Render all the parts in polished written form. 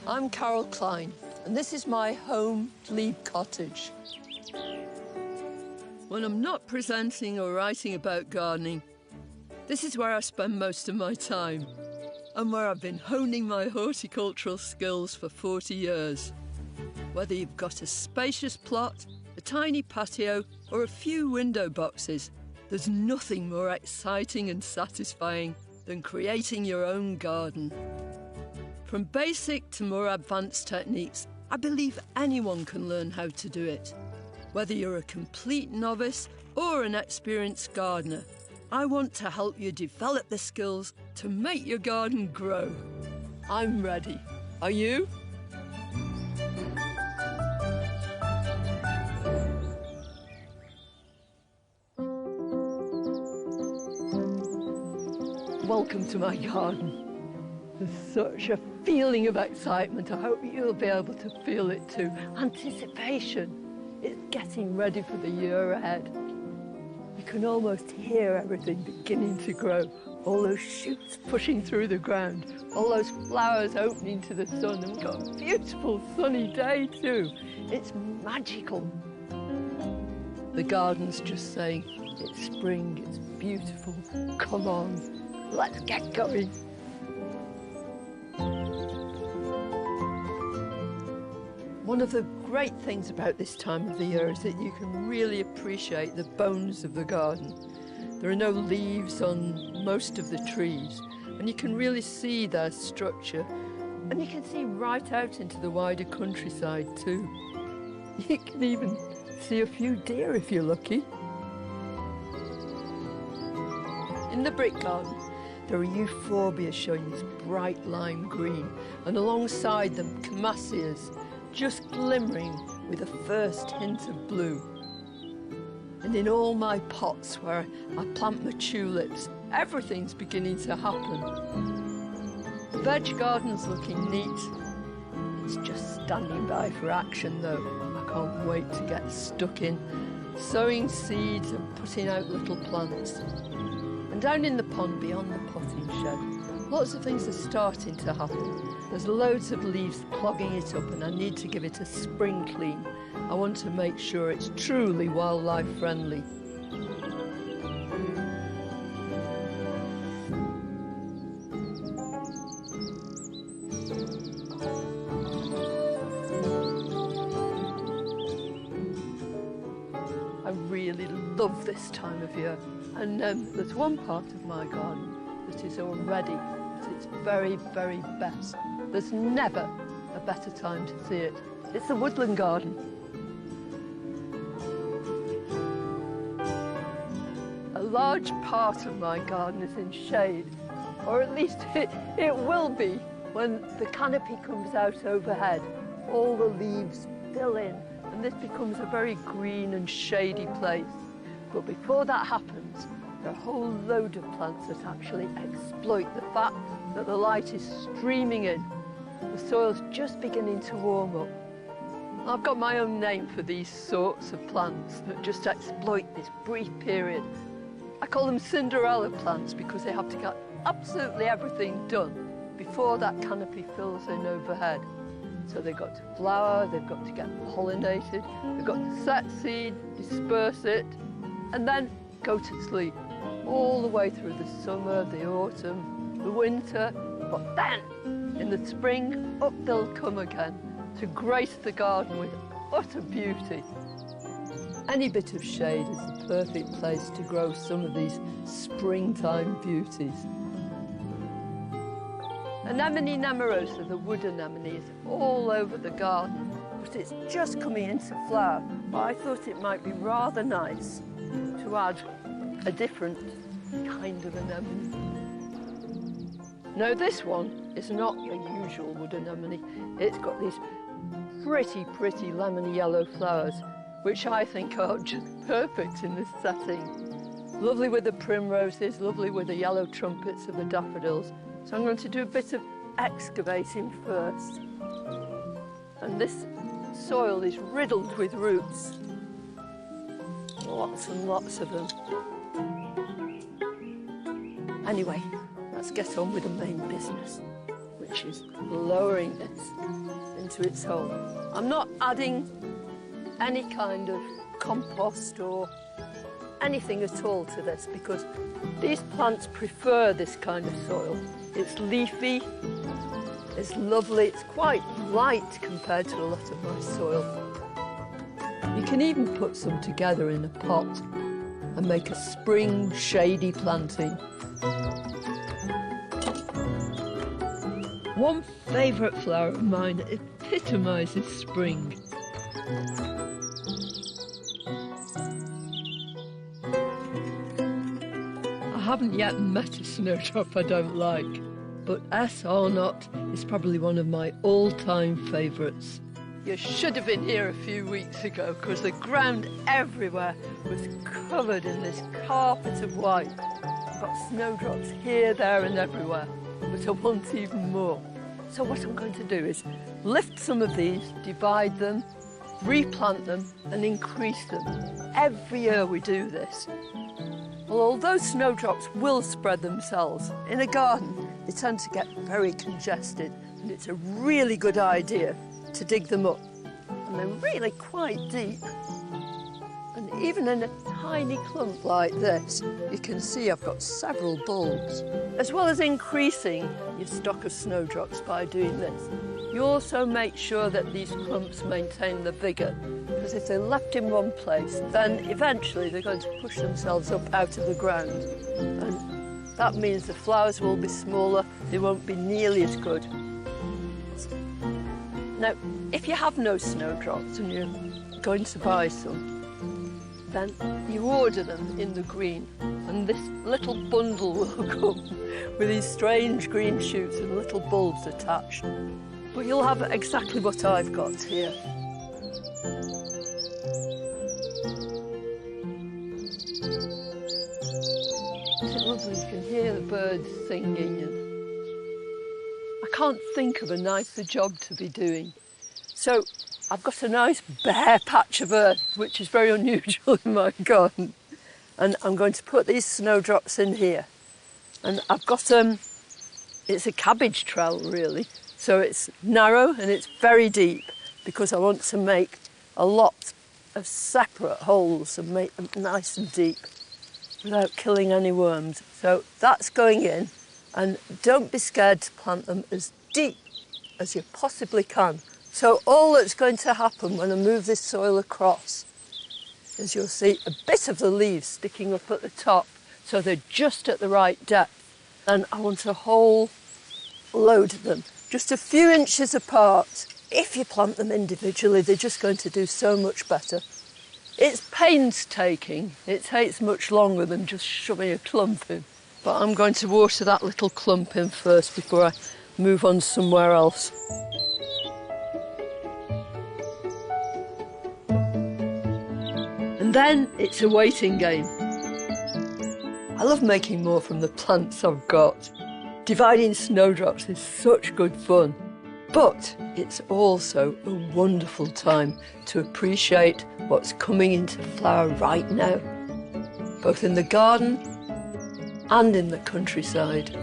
I'm Carol Klein, and this is my home, Glebe Cottage. When I'm not presenting or writing about gardening, this is where I spend most of my time, and where I've been honing my horticultural skills for 40 years. Whether you've got a spacious plot, a tiny patio, or a few window boxes, there's nothing more exciting and satisfying than creating your own garden. From basic to more advanced techniques, I believe anyone can learn how to do it. Whether you're a complete novice or an experienced gardener, I want to help you develop the skills to make your garden grow. I'm ready. Are you? Welcome to my garden. There's such a feeling of excitement. I hope you'll be able to feel it too. Anticipation. It's getting ready for the year ahead. You can almost hear everything beginning to grow. All those shoots pushing through the ground. All those flowers opening to the sun. And we've got a beautiful sunny day too. It's magical. The garden's just saying, it's spring, it's beautiful. Come on, let's get going. One of the great things about this time of the year is that you can really appreciate the bones of the garden. There are no leaves on most of the trees, and you can really see their structure. And you can see right out into the wider countryside too. You can even see a few deer if you're lucky. In the brick garden, there are euphorbias showing this bright lime green, and alongside them, camassias, just glimmering with a first hint of blue. And in all my pots where I plant my tulips, everything's beginning to happen. The veg garden's looking neat. It's just standing by for action though. I can't wait to get stuck in, sowing seeds and putting out little plants. And down in the pond beyond the potting shed, lots of things are starting to happen. There's loads of leaves clogging it up and I need to give it a spring clean. I want to make sure it's truly wildlife friendly. I really love this time of year. And there's one part of my garden that is already at its very, very best. There's never a better time to see it. It's the woodland garden. A large part of my garden is in shade, or at least it will be when the canopy comes out overhead. All the leaves fill in, and this becomes a very green and shady place. But before that happens, there are a whole load of plants that actually exploit the fact that the light is streaming in. The soil's just beginning to warm up. I've got my own name for these sorts of plants that just exploit this brief period. I call them Cinderella plants because they have to get absolutely everything done before that canopy fills in overhead. So they've got to flower, they've got to get pollinated, they've got to set seed, disperse it, and then go to sleep all the way through the summer, the autumn, the winter, but then in the spring, up they'll come again to grace the garden with utter beauty. Any bit of shade is the perfect place to grow some of these springtime beauties. Anemone nemorosa, the wood anemone, is all over the garden, but it's just coming into flower. But I thought it might be rather nice to add a different kind of anemone. No, this one is not your usual wood anemone. It's got these pretty, pretty lemony yellow flowers, which I think are just perfect in this setting. Lovely with the primroses, lovely with the yellow trumpets of the daffodils. So I'm going to do a bit of excavating first. And this soil is riddled with roots. Lots and lots of them. Anyway, let's get on with the main business, which is lowering this into its hole. I'm not adding any kind of compost or anything at all to this because these plants prefer this kind of soil. It's leafy, it's lovely, it's quite light compared to a lot of my soil. You can even put some together in a pot and make a spring shady planting. One favourite flower of mine epitomises spring. I haven't yet met a snowdrop I don't like, but S. Arnott is probably one of my all-time favourites. You should have been here a few weeks ago because the ground everywhere was covered in this carpet of white. I've got snowdrops here, there and everywhere, but I want even more. So what I'm going to do is lift some of these, divide them, replant them and increase them. Every year we do this. Well, although snowdrops will spread themselves, in a garden they tend to get very congested and it's a really good idea to dig them up. And they're really quite deep. And even in a tiny clump like this, you can see I've got several bulbs. As well as increasing your stock of snowdrops by doing this, you also make sure that these clumps maintain the vigour. Because if they're left in one place, then eventually they're going to push themselves up out of the ground. And that means the flowers will be smaller, they won't be nearly as good. Now, if you have no snowdrops and you're going to buy some, then you order them in the green, and this little bundle will come with these strange green shoots and little bulbs attached. But you'll have exactly what I've got here. Isn't it lovely? You can hear the birds singing, and I can't think of a nicer job to be doing. So I've got a nice bare patch of earth, which is very unusual in my garden. And I'm going to put these snowdrops in here. And I've got, it's a cabbage trowel really. So it's narrow and it's very deep because I want to make a lot of separate holes and make them nice and deep without killing any worms. So that's going in, and don't be scared to plant them as deep as you possibly can. So all that's going to happen when I move this soil across is you'll see a bit of the leaves sticking up at the top, so they're just at the right depth. And I want a whole load of them, just a few inches apart. If you plant them individually, they're just going to do so much better. It's painstaking. It takes much longer than just shoving a clump in. But I'm going to water that little clump in first before I move on somewhere else. And then it's a waiting game. I love making more from the plants I've got. Dividing snowdrops is such good fun. But it's also a wonderful time to appreciate what's coming into flower right now, both in the garden and in the countryside.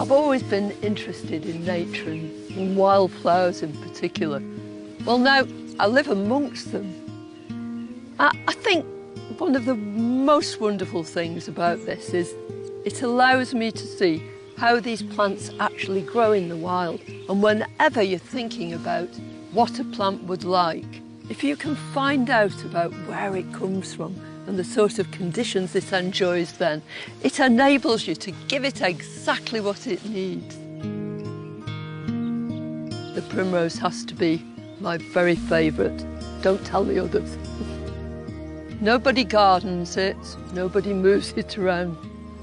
I've always been interested in nature and in wildflowers in particular. Well, now I live amongst them. I think one of the most wonderful things about this is it allows me to see how these plants actually grow in the wild. And whenever you're thinking about what a plant would like, if you can find out about where it comes from and the sort of conditions it enjoys then, it enables you to give it exactly what it needs. The primrose has to be my very favourite. Don't tell the others. Nobody gardens it, nobody moves it around.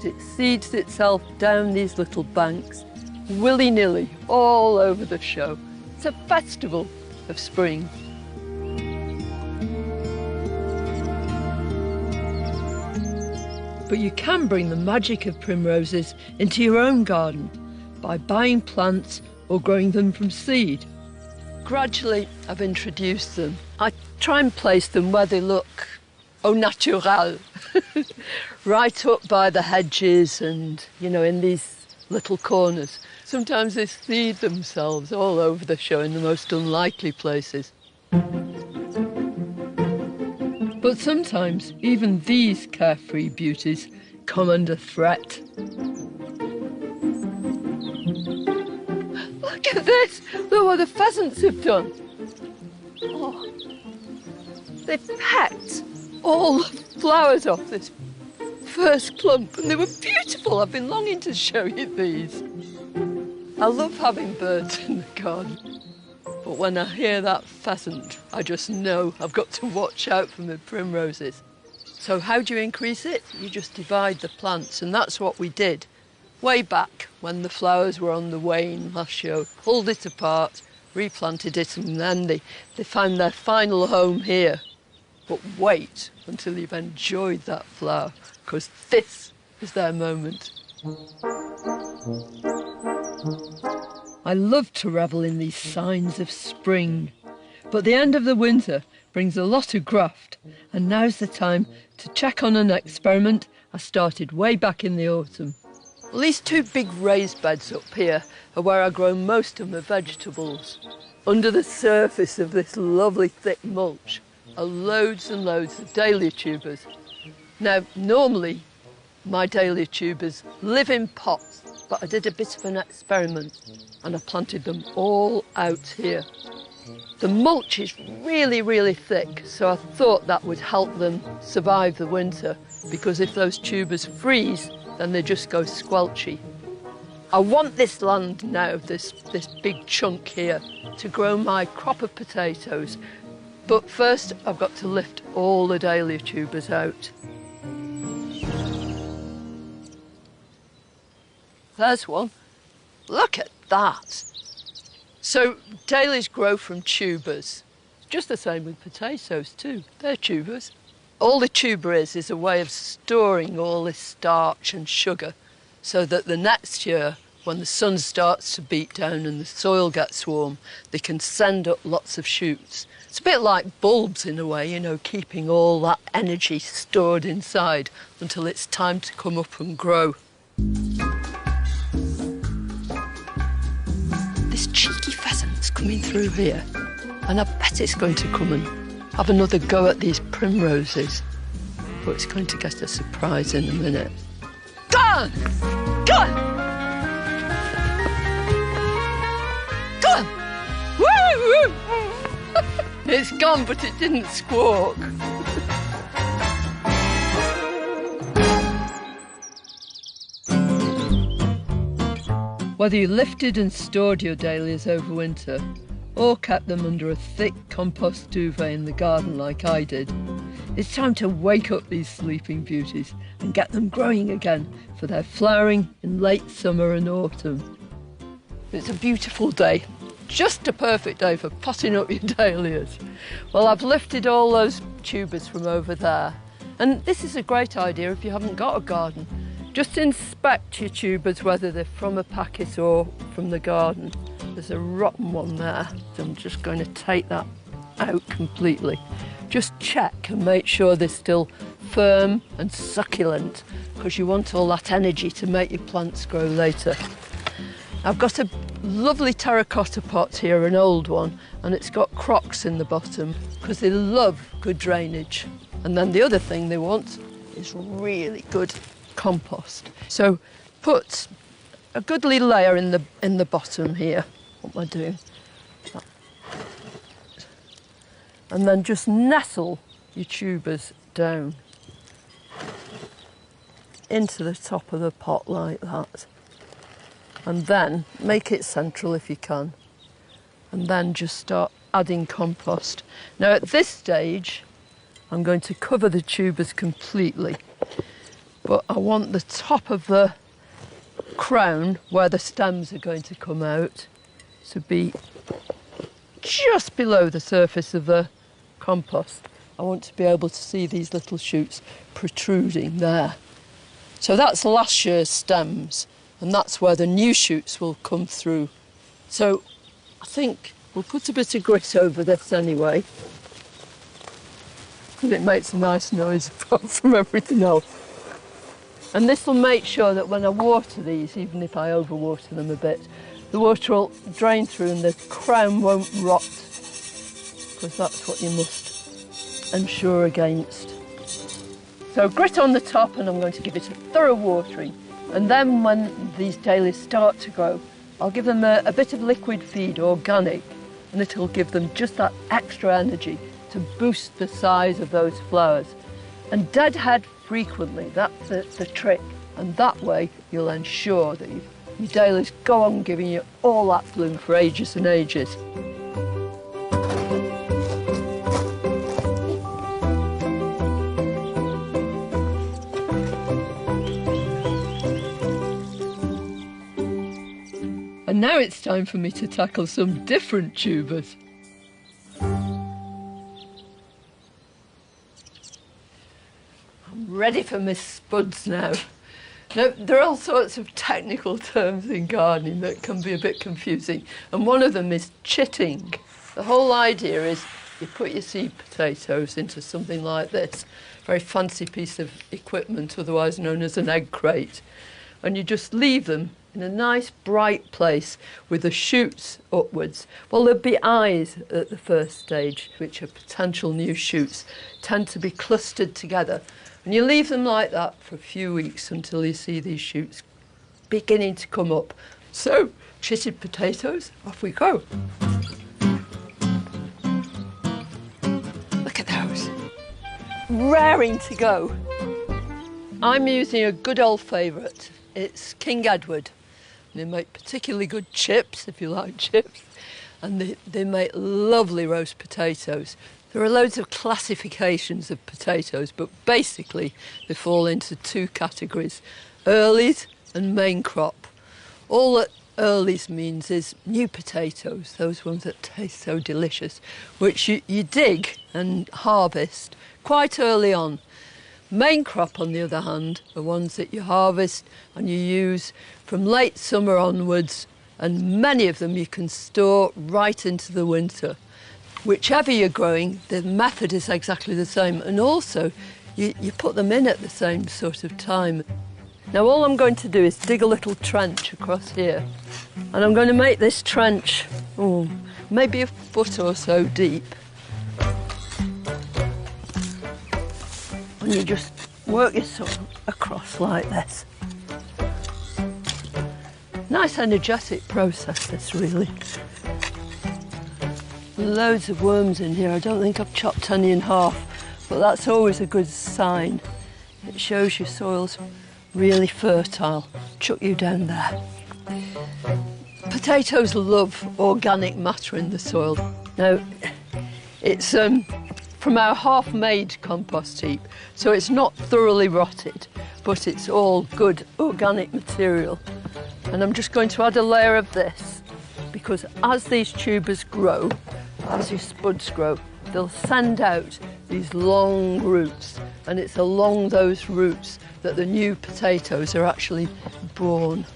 It seeds itself down these little banks, willy-nilly, all over the show. It's a festival of spring. But you can bring the magic of primroses into your own garden by buying plants or growing them from seed. Gradually, I've introduced them. I try and place them where they look au naturel, right up by the hedges and, you know, in these little corners. Sometimes they seed themselves all over the show in the most unlikely places. But sometimes even these carefree beauties come under threat. Look at this! Look what the pheasants have done. Oh, they've pecked all the flowers off this first clump, and they were beautiful. I've been longing to show you these. I love having birds in the garden, but when I hear that pheasant, I just know I've got to watch out for my primroses. So how do you increase it? You just divide the plants, and that's what we did way back when the flowers were on the wane last year. Pulled it apart, replanted it, and then they found their final home here. But wait until you've enjoyed that flower, because this is their moment. I love to revel in these signs of spring, but the end of the winter brings a lot of graft, and now's the time to check on an experiment I started way back in the autumn. Well, these two big raised beds up here are where I grow most of my vegetables. Under the surface of this lovely thick mulch are loads and loads of dahlia tubers. Now, normally my dahlia tubers live in pots, but I did a bit of an experiment and I planted them all out here. The mulch is really, really thick, so I thought that would help them survive the winter, because if those tubers freeze, then they just go squelchy. I want this land now, this big chunk here, to grow my crop of potatoes. But first, I've got to lift all the dahlia tubers out. There's one. Look at that. So dahlias grow from tubers. Just the same with potatoes too. They're tubers. All the tuber is a way of storing all this starch and sugar so that the next year, when the sun starts to beat down and the soil gets warm, they can send up lots of shoots. It's a bit like bulbs in a way, you know, keeping all that energy stored inside until it's time to come up and grow. This cheeky pheasant's coming through here, and I bet it's going to come and have another go at these primroses. But it's going to get a surprise in a minute. Go on! Go on! Go on! Woo! It's gone, but it didn't squawk. Whether you lifted and stored your dahlias over winter, or kept them under a thick compost duvet in the garden like I did, it's time to wake up these sleeping beauties and get them growing again for their flowering in late summer and autumn. It's a beautiful day, just a perfect day for potting up your dahlias. Well, I've lifted all those tubers from over there, and this is a great idea if you haven't got a garden. Just inspect your tubers, whether they're from a packet or from the garden. There's a rotten one there, so I'm just going to take that out completely. Just check and make sure they're still firm and succulent, because you want all that energy to make your plants grow later. I've got a lovely terracotta pot here, an old one, and it's got crocks in the bottom because they love good drainage. And then the other thing they want is really good compost. So put a goodly layer in the bottom here. What am I doing? And then just nestle your tubers down into the top of the pot like that. And then make it central if you can. And then just start adding compost. Now at this stage, I'm going to cover the tubers completely. But I want the top of the crown, where the stems are going to come out, to be just below the surface of the compost. I want to be able to see these little shoots protruding there. So that's last year's stems, and that's where the new shoots will come through. So I think we'll put a bit of grit over this anyway, because it makes a nice noise apart from everything else. And this will make sure that when I water these, even if I overwater them a bit, the water will drain through and the crown won't rot, because that's what you must ensure against. So grit on the top, and I'm going to give it a thorough watering. And then when these dahlias start to grow, I'll give them a bit of liquid feed, organic, and it'll give them just that extra energy to boost the size of those flowers. And deadhead frequently, that's the trick. And that way you'll ensure that your dahlias go on giving you all that bloom for ages and ages. And now it's time for me to tackle some different tubers. I'm ready for my spuds now. Now, there are all sorts of technical terms in gardening that can be a bit confusing, and one of them is chitting. The whole idea is you put your seed potatoes into something like this, a very fancy piece of equipment, otherwise known as an egg crate, and you just leave them in a nice bright place with the shoots upwards. Well, there'll be eyes at the first stage, which are potential new shoots, tend to be clustered together. And you leave them like that for a few weeks until you see these shoots beginning to come up. So, chitted potatoes, off we go. Look at those, raring to go. I'm using a good old favourite. It's King Edward. They make particularly good chips, if you like chips, and they make lovely roast potatoes. There are loads of classifications of potatoes, but basically they fall into two categories, earlies and main crop. All that earlies means is new potatoes, those ones that taste so delicious, which you dig and harvest quite early on. Main crop, on the other hand, are ones that you harvest and you use from late summer onwards, and many of them you can store right into the winter. Whichever you're growing, the method is exactly the same, and also you put them in at the same sort of time. Now all I'm going to do is dig a little trench across here, and I'm going to make this trench maybe a foot or so deep. And you just work yourself across like this. Nice energetic process, this really. Loads of worms in here. I don't think I've chopped any in half, but that's always a good sign. It shows your soil's really fertile. Chuck you down there. Potatoes love organic matter in the soil. Now, it's from our half-made compost heap, so it's not thoroughly rotted, but it's all good organic material. And I'm just going to add a layer of this, because as these tubers grow, as your spuds grow, they'll send out these long roots, and it's along those roots that the new potatoes are actually born.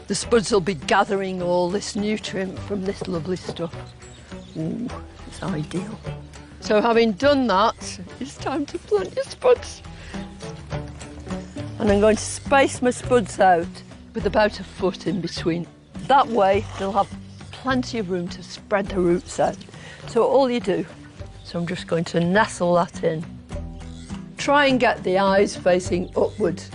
The spuds will be gathering all this nutrient from this lovely stuff. Ooh, it's ideal. So having done that, it's time to plant your spuds. And I'm going to space my spuds out with about a foot in between. That way, they'll have plenty of room to spread the roots out. So all you do, so I'm just going to nestle that in. Try and get the eyes facing upwards,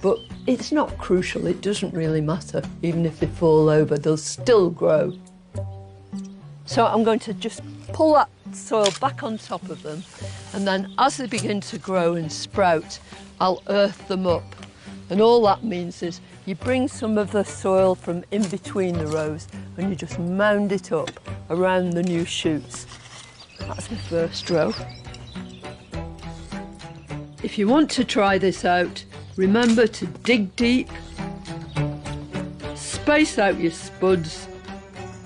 but it's not crucial, it doesn't really matter. Even if they fall over, they'll still grow. So I'm going to just pull that soil back on top of them, and then as they begin to grow and sprout, I'll earth them up. And all that means is you bring some of the soil from in between the rows and you just mound it up around the new shoots. That's my first row. If you want to try this out, remember to dig deep, space out your spuds,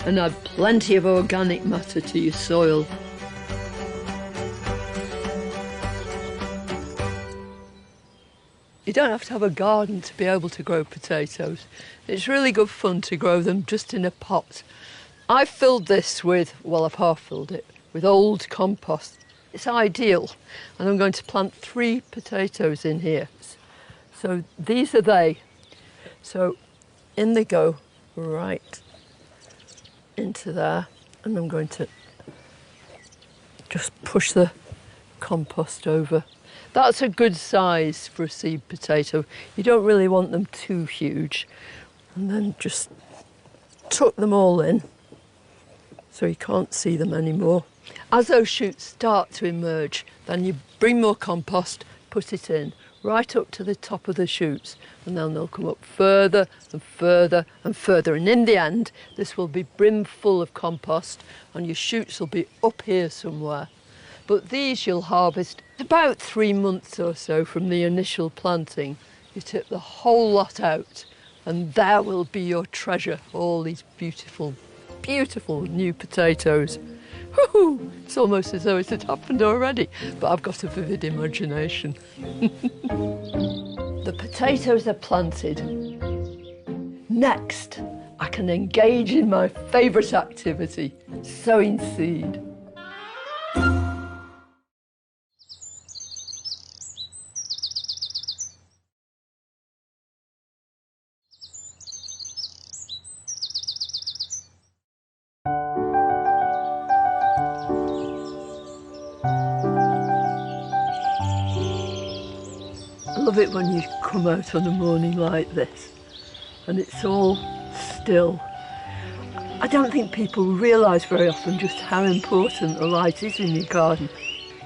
and add plenty of organic matter to your soil. You don't have to have a garden to be able to grow potatoes. It's really good fun to grow them just in a pot. I've filled this with, well, I've half filled it, with old compost. It's ideal. And I'm going to plant 3 potatoes in here. So these are they. So in they go, right into there. And I'm going to just push the compost over. That's a good size for a seed potato. You don't really want them too huge. And then just tuck them all in so you can't see them anymore. As those shoots start to emerge, then you bring more compost, put it in, right up to the top of the shoots, and then they'll come up further and further and further. And in the end, this will be brim full of compost, and your shoots will be up here somewhere. But these you'll harvest about 3 months or so from the initial planting. You tip the whole lot out, and there will be your treasure, all these beautiful, beautiful new potatoes. Woohoo! It's almost as though it had happened already, but I've got a vivid imagination. The potatoes are planted. Next, I can engage in my favourite activity, sowing seed. I love it when you come out on a morning like this and it's all still. I don't think people realise very often just how important the light is in your garden.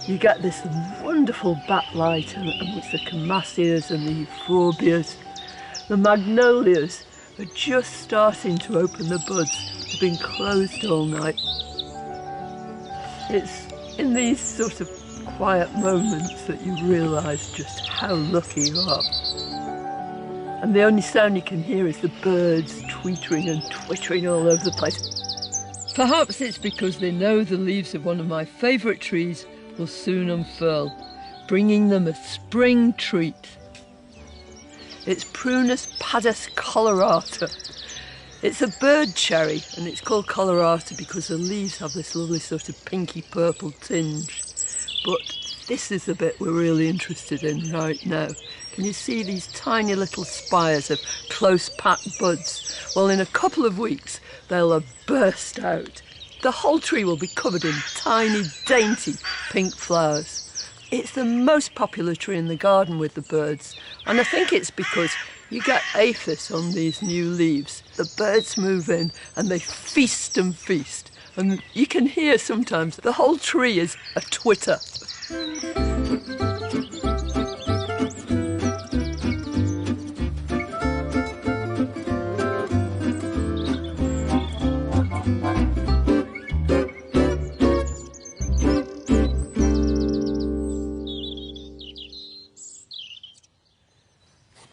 You get this wonderful backlight amongst the Camasias and the euphorbias. The magnolias are just starting to open the buds. They've been closed all night. It's in these sort of quiet moments that you realise just how lucky you are. And the only sound you can hear is the birds tweetering and twittering all over the place. Perhaps it's because they know the leaves of one of my favourite trees will soon unfurl, bringing them a spring treat. It's Prunus padus colorata. It's a bird cherry, and it's called colorata because the leaves have this lovely sort of pinky purple tinge. But this is the bit we're really interested in right now. Can you see these tiny little spires of close-packed buds? Well, in a couple of weeks, they'll have burst out. The whole tree will be covered in tiny, dainty pink flowers. It's the most popular tree in the garden with the birds, and I think it's because you get aphis on these new leaves. The birds move in and they feast and feast. And you can hear sometimes the whole tree is a twitter.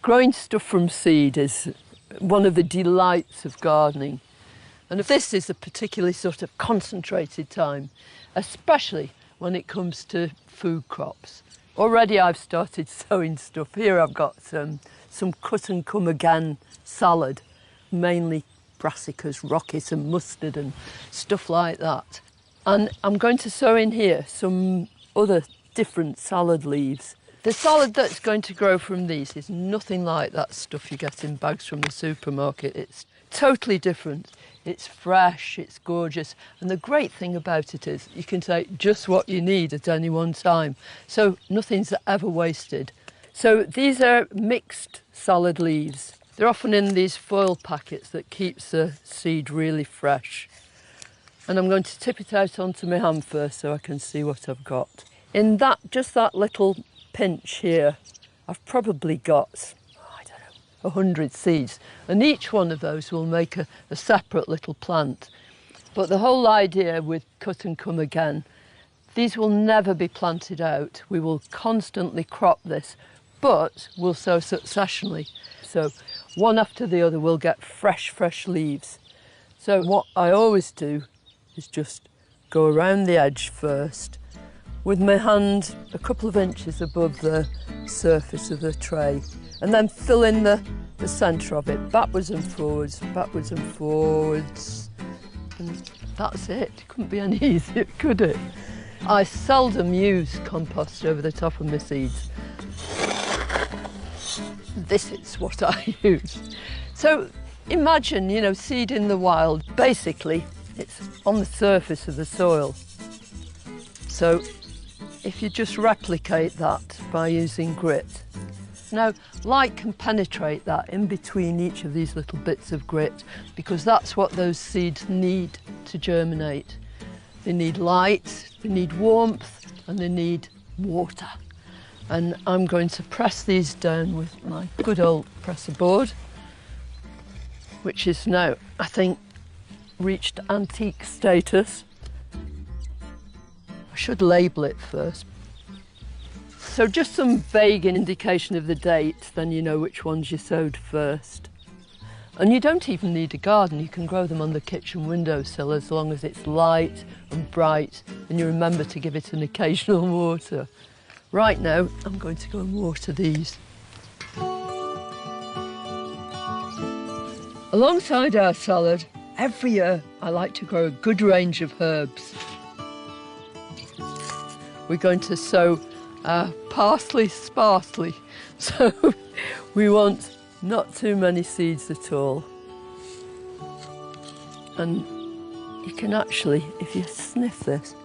Growing stuff from seed is one of the delights of gardening. And this is a particularly sort of concentrated time, especially when it comes to food crops. Already I've started sowing stuff. Here I've got some cut and come again salad, mainly brassicas, rockies and mustard and stuff like that. And I'm going to sow in here some other different salad leaves. The salad that's going to grow from these is nothing like that stuff you get in bags from the supermarket. It's totally different. It's fresh, it's gorgeous, and the great thing about it is you can take just what you need at any one time, so nothing's ever wasted. So these are mixed salad leaves. They're often in these foil packets that keeps the seed really fresh. And I'm going to tip it out onto my hand first so I can see what I've got. In that, just that little pinch here, I've probably got 100 seeds, and each one of those will make a separate little plant. But the whole idea with cut and come again, these will never be planted out. We will constantly crop this, but we'll sow successionally. So one after the other we'll get fresh leaves. So what I always do is just go around the edge first, with my hand a couple of inches above the surface of the tray, and then fill in the centre of it, backwards and forwards, backwards and forwards. And that's it. Couldn't be any easier, could it? I seldom use compost over the top of my seeds. This is what I use. So imagine, you know, seed in the wild. Basically, it's on the surface of the soil. So if you just replicate that by using grit. Now, light can penetrate that in between each of these little bits of grit, because that's what those seeds need to germinate. They need light, they need warmth, and they need water. And I'm going to press these down with my good old presser board, which is now, I think, reached antique status. I should label it first. So just some vague indication of the date, then you know which ones you sowed first. And you don't even need a garden, you can grow them on the kitchen windowsill as long as it's light and bright, and you remember to give it an occasional water. Right now, I'm going to go and water these. Alongside our salad, every year I like to grow a good range of herbs. We're going to sow parsley sparsely, so we want not too many seeds at all. And you can actually, if you sniff this,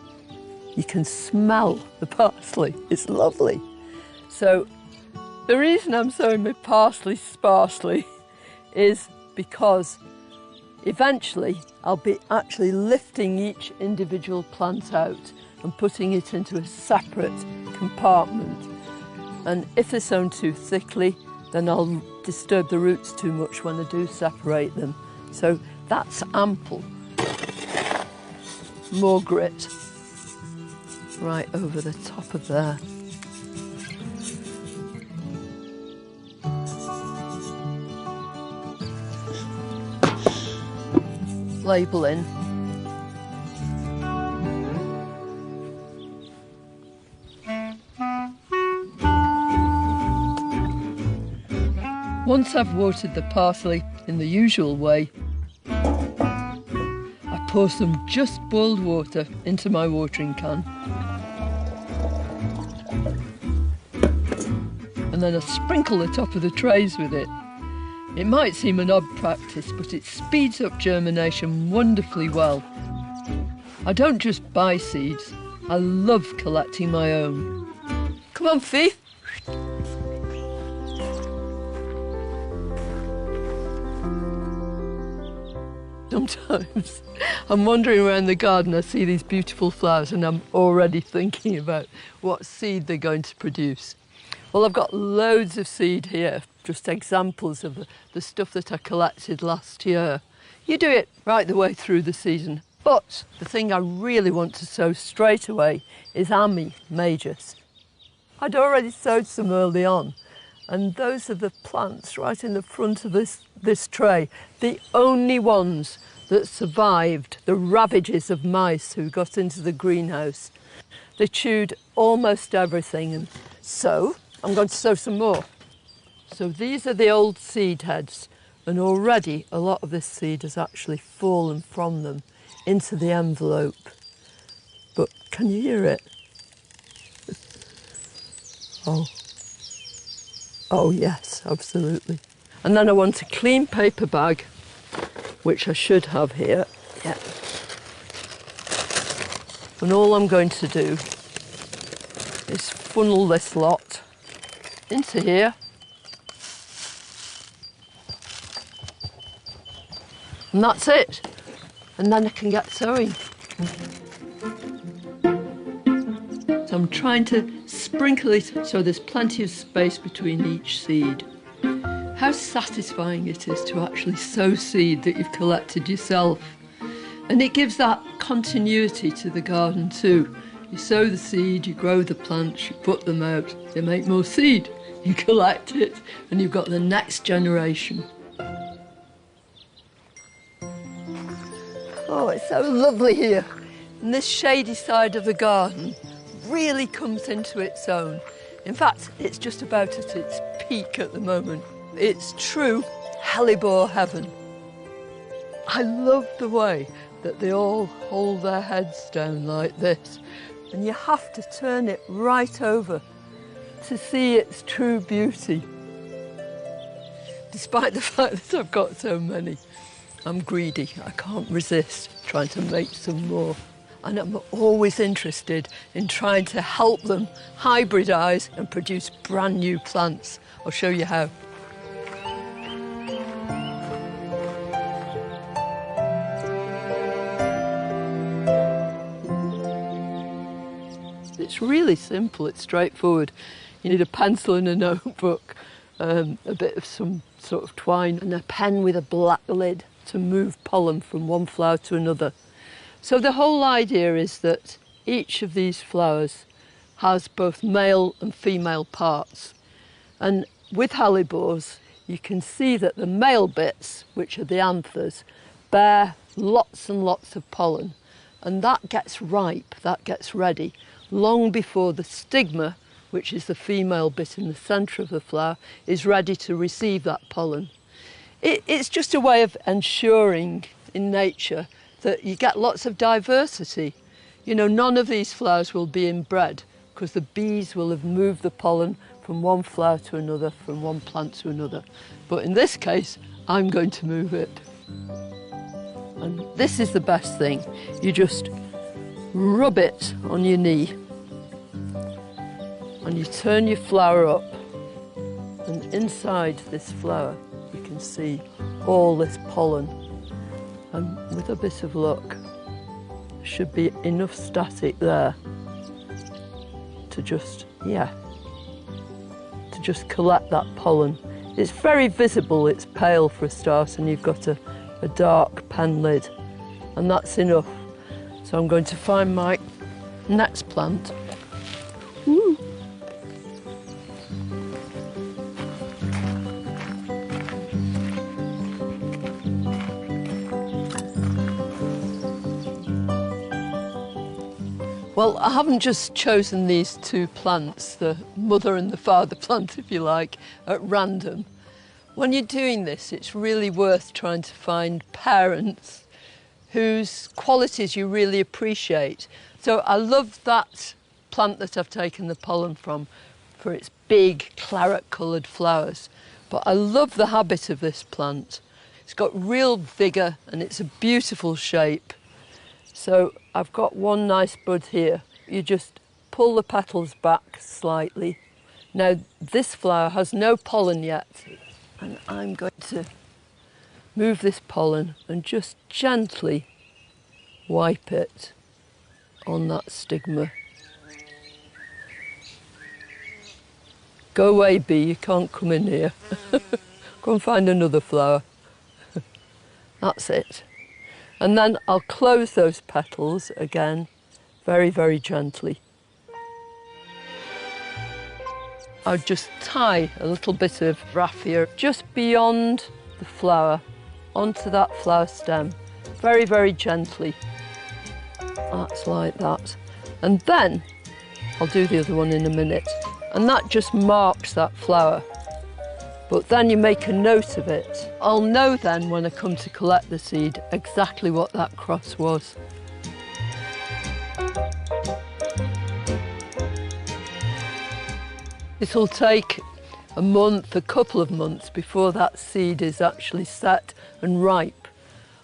you can smell the parsley. It's lovely. So the reason I'm sowing my parsley sparsely is because eventually I'll be actually lifting each individual plant out and putting it into a separate compartment. And if they're sown too thickly, then I'll disturb the roots too much when I do separate them. So that's ample. More grit right over the top of there. Label in. Once I've watered the parsley in the usual way, I pour some just boiled water into my watering can. And then I sprinkle the top of the trays with it. It might seem an odd practice, but it speeds up germination wonderfully well. I don't just buy seeds, I love collecting my own. Come on, Fee. Sometimes I'm wandering around the garden, I see these beautiful flowers and I'm already thinking about what seed they're going to produce. Well, I've got loads of seed here, just examples of the stuff that I collected last year. You do it right the way through the season. But the thing I really want to sow straight away is Ammi majus. I'd already sowed some early on, and those are the plants right in the front of this tray, the only ones that survived the ravages of mice who got into the greenhouse. They chewed almost everything, and so I'm going to sow some more. So these are the old seed heads, and already a lot of this seed has actually fallen from them into the envelope. But can you hear it? Oh yes, absolutely. And then I want a clean paper bag, which I should have here. Yeah. And all I'm going to do is funnel this lot into here. And that's it. And then I can get sowing. So I'm trying to sprinkle it so there's plenty of space between each seed. How satisfying it is to actually sow seed that you've collected yourself. And it gives that continuity to the garden too. You sow the seed, you grow the plants, you put them out, they make more seed. You collect it and you've got the next generation. Oh, it's so lovely here. In this shady side of the garden, really comes into its own. In fact, it's just about at its peak at the moment. It's true hellebore heaven. I love the way that they all hold their heads down like this, and you have to turn it right over to see its true beauty. Despite the fact that I've got so many, I'm greedy. I can't resist trying to make some more. And I'm always interested in trying to help them hybridize and produce brand new plants. I'll show you how. It's really simple, it's straightforward. You need a pencil and a notebook, a bit of some sort of twine and a pen with a black lid to move pollen from one flower to another. So the whole idea is that each of these flowers has both male and female parts. And with hellebores, you can see that the male bits, which are the anthers, bear lots and lots of pollen. And that gets ripe, that gets ready, long before the stigma, which is the female bit in the centre of the flower, is ready to receive that pollen. It's just a way of ensuring in nature that you get lots of diversity. You know, none of these flowers will be inbred because the bees will have moved the pollen from one flower to another, from one plant to another. But in this case, I'm going to move it. And this is the best thing. You just rub it on your knee and you turn your flower up, and inside this flower you can see all this pollen, and with a bit of luck there should be enough static there to just collect that pollen. It's very visible, it's pale for a start, and you've got a dark pen lid, and that's enough. So I'm going to find my next plant. Woo. Well, I haven't just chosen these two plants, the mother and the father plant, if you like, at random. When you're doing this, it's really worth trying to find parents whose qualities you really appreciate. So I love that plant that I've taken the pollen from for its big claret-coloured flowers. But I love the habit of this plant. It's got real vigour and it's a beautiful shape. So I've got one nice bud here. You just pull the petals back slightly. Now this flower has no pollen yet, and I'm going to move this pollen and just gently wipe it on that stigma. Go away, bee, you can't come in here. Go and find another flower. That's it. And then I'll close those petals again, very, very gently. I'll just tie a little bit of raffia just beyond the flower, onto that flower stem, very, very gently. That's like that. And then I'll do the other one in a minute. And that just marks that flower. But then you make a note of it. I'll know then when I come to collect the seed exactly what that cross was. It'll take a month, a couple of months before that seed is actually set and ripe.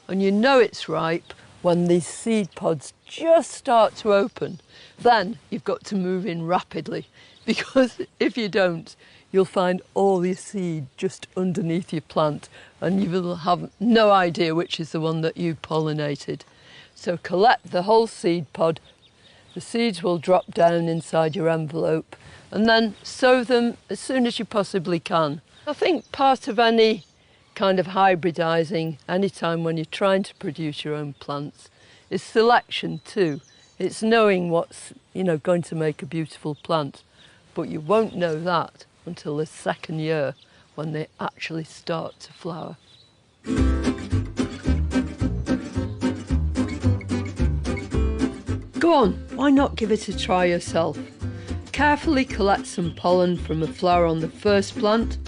And you know it's ripe when these seed pods just start to open. Then you've got to move in rapidly, because if you don't, you'll find all your seed just underneath your plant and you will have no idea which is the one that you pollinated. So collect the whole seed pod. The seeds will drop down inside your envelope, and then sow them as soon as you possibly can. I think part of any kind of hybridising, any time when you're trying to produce your own plants, is selection too. It's knowing what's, going to make a beautiful plant. But you won't know that until the second year, when they actually start to flower. Go on, why not give it a try yourself? Carefully collect some pollen from a flower on the first plant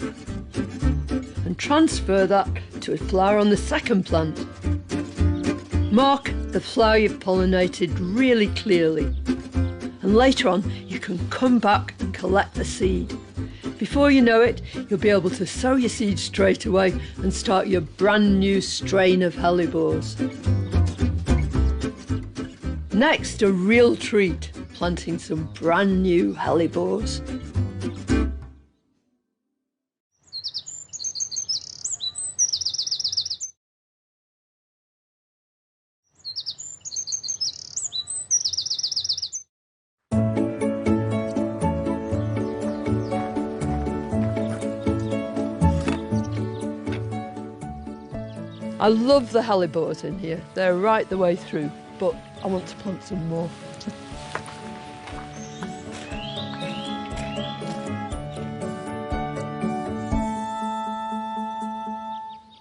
and transfer that to a flower on the second plant. Mark the flower you've pollinated really clearly, and later on you can come back and collect the seed. Before you know it, you'll be able to sow your seed straight away and start your brand new strain of hellebores. Next, a real treat, planting some brand new hellebores. I love the hellebores in here. They're right the way through, but I want to plant some more.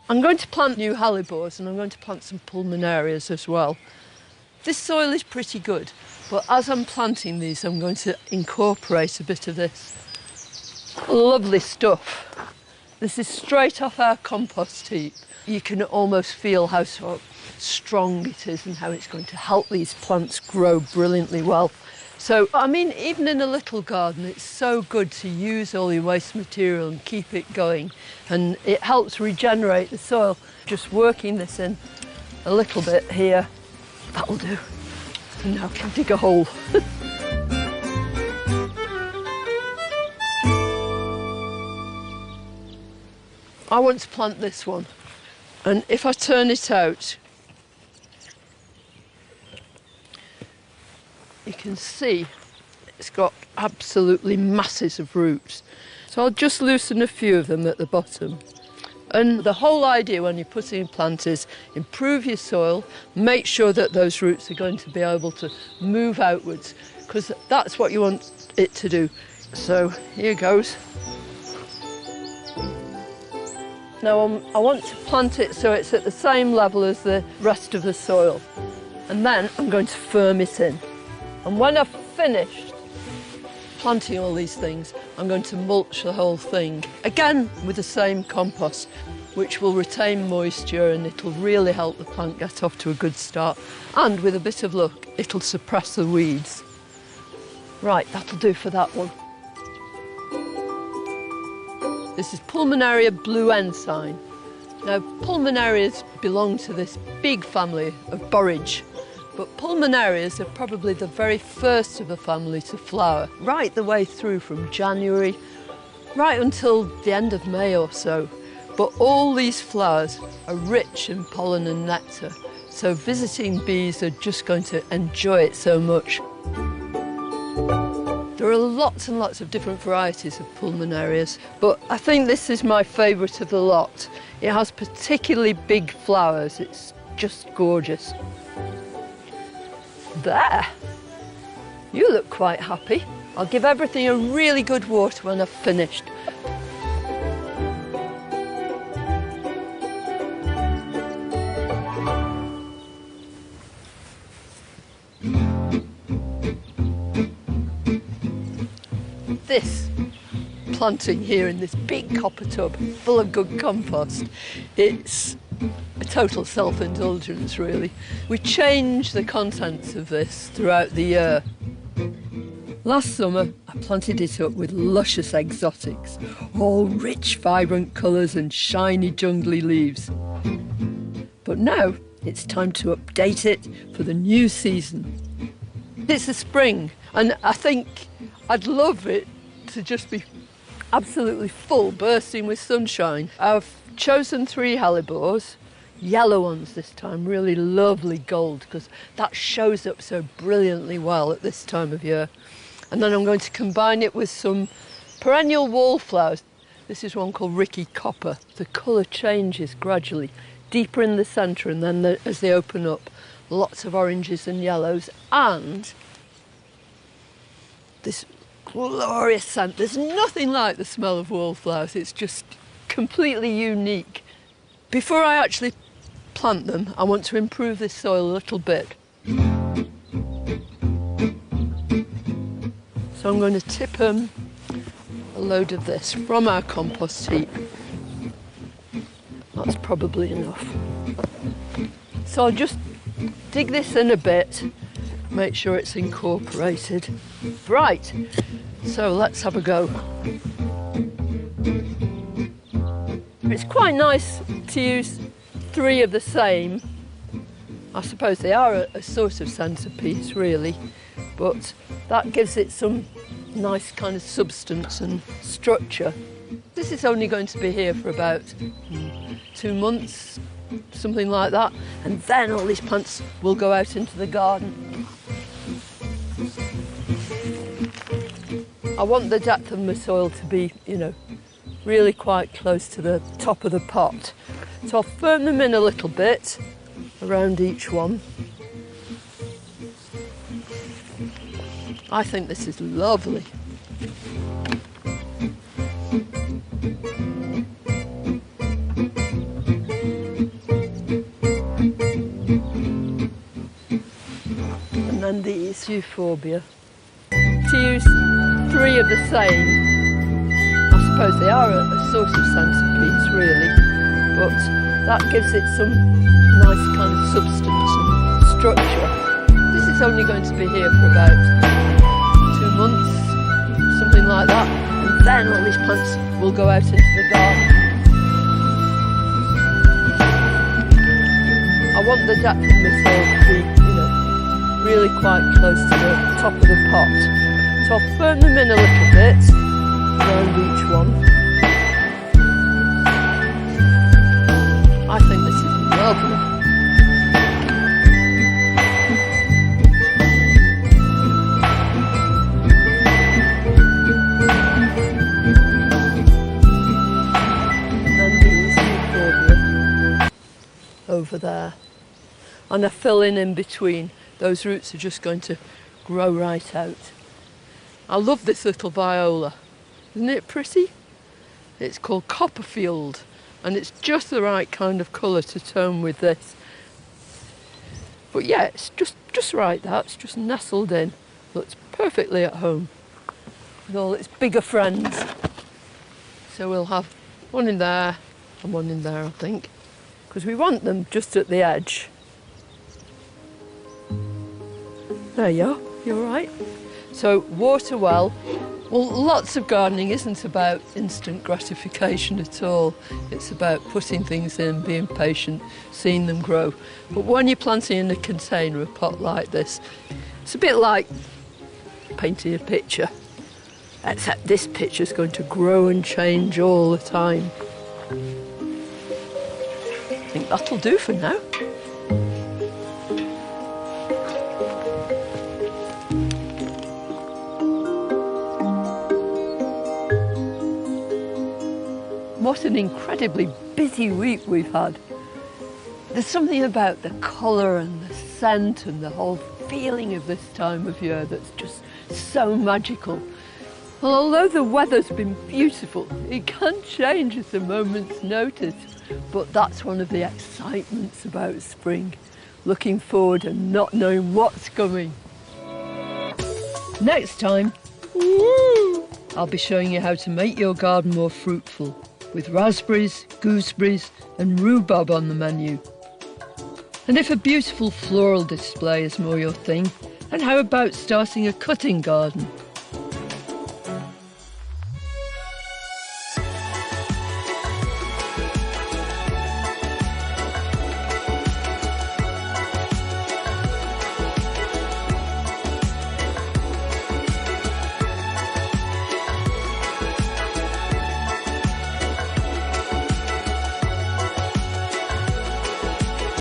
I'm going to plant new hellebores and I'm going to plant some pulmonarias as well. This soil is pretty good, but as I'm planting these, I'm going to incorporate a bit of this lovely stuff. This is straight off our compost heap. You can almost feel how sort of strong it is and how it's going to help these plants grow brilliantly well. So, I mean, even in a little garden, it's so good to use all your waste material and keep it going. And it helps regenerate the soil. Just working this in a little bit here, that'll do. And now I can dig a hole. I want to plant this one. And if I turn it out, you can see it's got absolutely masses of roots. So I'll just loosen a few of them at the bottom. And the whole idea when you're putting a plant is improve your soil, make sure that those roots are going to be able to move outwards, because that's what you want it to do. So here goes. Now I want to plant it so it's at the same level as the rest of the soil. And then I'm going to firm it in. And when I've finished planting all these things, I'm going to mulch the whole thing. Again, with the same compost, which will retain moisture and it'll really help the plant get off to a good start. And with a bit of luck, it'll suppress the weeds. Right, that'll do for that one. This is Pulmonaria blue ensign. Now, pulmonarias belong to this big family of borage, but pulmonarias are probably the very first of a family to flower, right the way through from January, right until the end of May or so. But all these flowers are rich in pollen and nectar, so visiting bees are just going to enjoy it so much. There are lots and lots of different varieties of pulmonarias, but I think this is my favourite of the lot. It has particularly big flowers. It's just gorgeous. There! You look quite happy. I'll give everything a really good water when I've finished. This planting here in this big copper tub full of good compost, it's a total self-indulgence really. We change the contents of this throughout the year. Last summer I planted it up with luscious exotics, all rich vibrant colours and shiny jungly leaves. But now it's time to update it for the new season. It's the spring and I think I'd love it to just be absolutely full, bursting with sunshine. I've chosen 3 hellebores, yellow ones this time, really lovely gold, because that shows up so brilliantly well at this time of year. And then I'm going to combine it with some perennial wallflowers. This is one called Ricky Copper. The colour changes gradually, deeper in the centre, and then as they open up, lots of oranges and yellows, and this glorious scent. There's nothing like the smell of wallflowers. It's just completely unique. Before I actually plant them, I want to improve this soil a little bit. So I'm going to tip a load of this from our compost heap. That's probably enough. So I'll just dig this in a bit, make sure it's incorporated. Right, so let's have a go. It's quite nice to use 3 of the same. I suppose they are a sort of centrepiece really, but that gives it some nice kind of substance and structure. This is only going to be here for about 2 months, something like that, and then all these plants will go out into the garden. I want the depth of my soil to be, really quite close to the top of the pot. So I'll firm them in a little bit around each one. I think this is lovely. And then these euphorbia. To use 3 of the same, I suppose they are a sort of centrepiece really, but that gives it some nice kind of substance and structure. This is only going to be here for about 2 months, something like that, and then all these plants will go out into the garden. I want the depth of the soil to be, really quite close to the top of the pot. So I'll firm them in a little bit around each one. I think this is lovely. And these euphorbia over there. And I fill in between. Those roots are just going to grow right out. I love this little viola. Isn't it pretty? It's called Copperfield, and it's just the right kind of colour to tone with this. But yeah, it's just right, that's just nestled in. Looks perfectly at home with all its bigger friends. So we'll have one in there and one in there, I think, because we want them just at the edge. There you are, you're right. So water well. Well, lots of gardening isn't about instant gratification at all. It's about putting things in, being patient, seeing them grow. But when you're planting in a container, a pot like this, it's a bit like painting a picture, except this picture's going to grow and change all the time. I think that'll do for now. What an incredibly busy week we've had. There's something about the colour and the scent and the whole feeling of this time of year that's just so magical. Well, although the weather's been beautiful, it can change at a moment's notice. But that's one of the excitements about spring, looking forward and not knowing what's coming. Next time, I'll be showing you how to make your garden more fruitful, with raspberries, gooseberries and rhubarb on the menu. And if a beautiful floral display is more your thing, then how about starting a cutting garden?